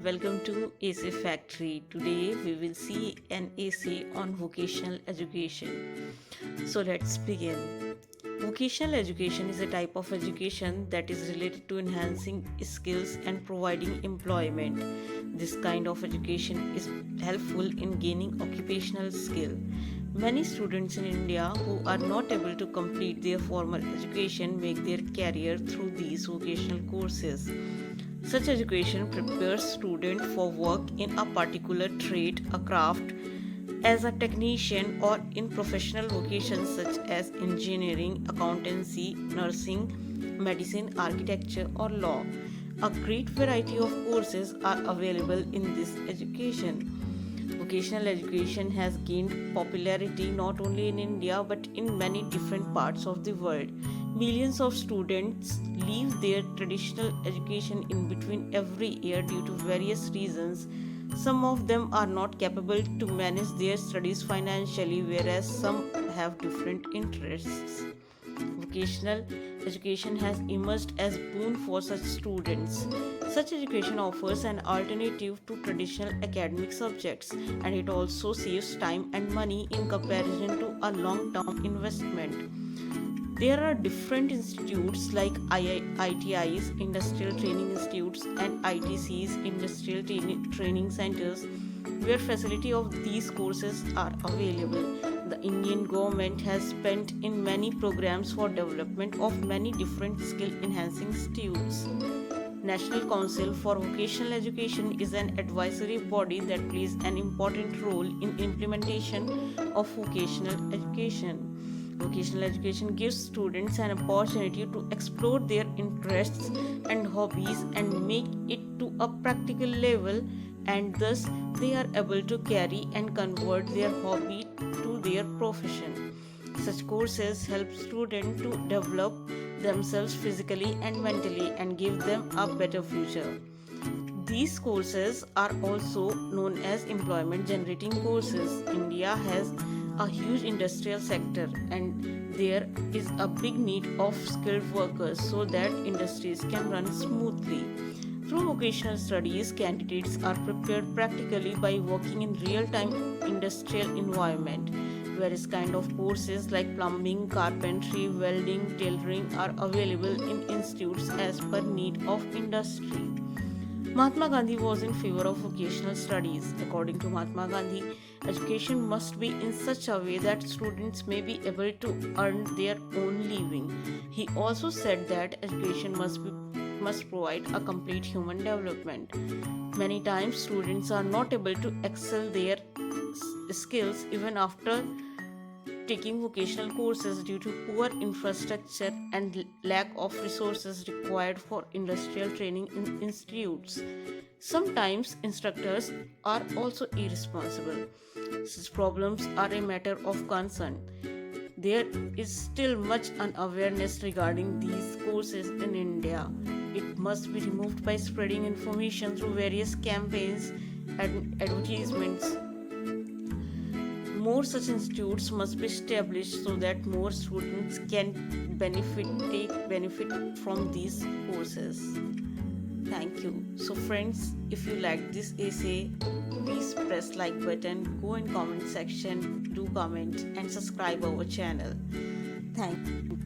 welcome to AC Factory. Today we will see an AC on vocational education. So let's begin. Vocational education is a type of education that is related to enhancing skills and providing employment. This kind of education is helpful in gaining occupational skill. Many students in India who are not able to complete their formal education make their career through these vocational courses. Such education prepares students for work in a particular trade, a craft, as a technician or in professional vocations such as engineering, accountancy, nursing, medicine, architecture, or law. A great variety of courses are available in this education. Vocational education has gained popularity not only in India but in many different parts of the world. Millions of students leave their traditional education in between every year due to various reasons. Some of them are not capable to manage their studies financially, whereas some have different interests. Vocational education has emerged as boon for such students. Such education offers an alternative to traditional academic subjects, and it also saves time and money in comparison to a long-term investment. There are different institutes like ITIs, Industrial Training Institutes, and ITCs, Industrial Training Centers, where facility of these courses are available. The Indian government has spent in many programs for development of many different skill enhancing institutes. National Council for Vocational Education is an advisory body that plays an important role in implementation of vocational education. Vocational education gives students an opportunity to explore their interests and hobbies and make it to a practical level, and thus they are able to carry and convert their hobby to their profession. Such courses help students to develop themselves physically and mentally and give them a better future. These courses are also known as employment generating courses. India has a huge industrial sector and there is a big need of skilled workers so that industries can run smoothly. Through vocational studies, candidates are prepared practically by working in real-time industrial environment. Various kind of courses like plumbing, carpentry, welding, tailoring are available in institutes as per need of industry. Mahatma Gandhi was in favor of vocational studies. According to Mahatma Gandhi, education must be in such a way that students may be able to earn their own living. He also said that education must provide a complete human development. Many times students are not able to excel their skills even after taking vocational courses due to poor infrastructure and lack of resources required for industrial training in institutes. Sometimes instructors are also irresponsible. Such problems are a matter of concern. There is still much unawareness regarding these courses in India. It must be removed by spreading information through various campaigns and advertisements. More such institutes must be established so that more students can take benefit from these courses. Thank you. So friends, if you like this essay, please press like button, go in comment section, do comment and subscribe our channel. Thank you.